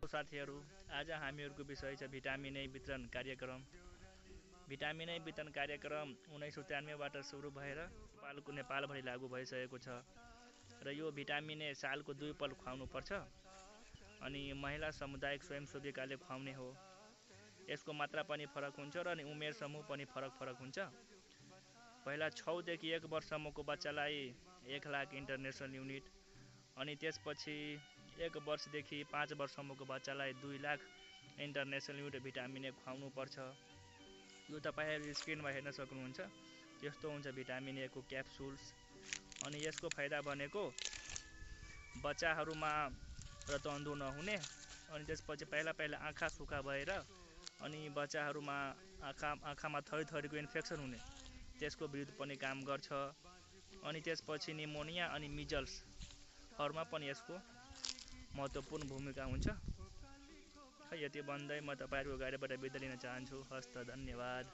साथीहरू, आज हामीहरूको विषय छ भिटामिन ए वितरण कार्यक्रम। भिटामिन ए वितरण कार्यक्रम 1993बाट सुरु भएर नेपालभरि लागू भइसकेको छ र यो भिटामिन ए सालको 2 पल्ट खुवाउनु पर्छ अनि महिला सामुदायिक स्वयंसेविकाले खुवाउने हो। यसको मात्रा पनि फरक हुन्छ र अनि उमेर समूह पनि फरक हुन्छ। पहिला 6 देखि 1 वर्षसम्मको बच्चालाई 1 लाख इन्टरनेसनल युनिट अनि त्यसपछि 1 वर्षदेखि 5 वर्षसम्मको बच्चालाई 2 lakh international unit vitamin A खुवाउनु पर्छ। यो तपाईहरु स्क्रिनमा हेर्न सक्नुहुन्छ। यस्तो हुन्छ भिटामिन ए को क्याप्सुल्स अनि यसको फाइदा भनेको बच्चाहरुमा रतअन्धो नहुने अनि त्यसपछि पहिला आँखा सुक्खा भएर अनि बच्चाहरुमा आँखामा थरीथरीको इन्फेक्सन हुने त्यसको विरुद्ध पनि काम गर्छ अनि त्यसपछि निमोनिया अनि मिजल्स हरुमा पनि यसको महत्त्वपूर्ण भूमिका हुन्छ। यति भन्दै म तपाईहरुको गाडीबाट बिदा लिन चाहन्छु। हस्त धन्यवाद।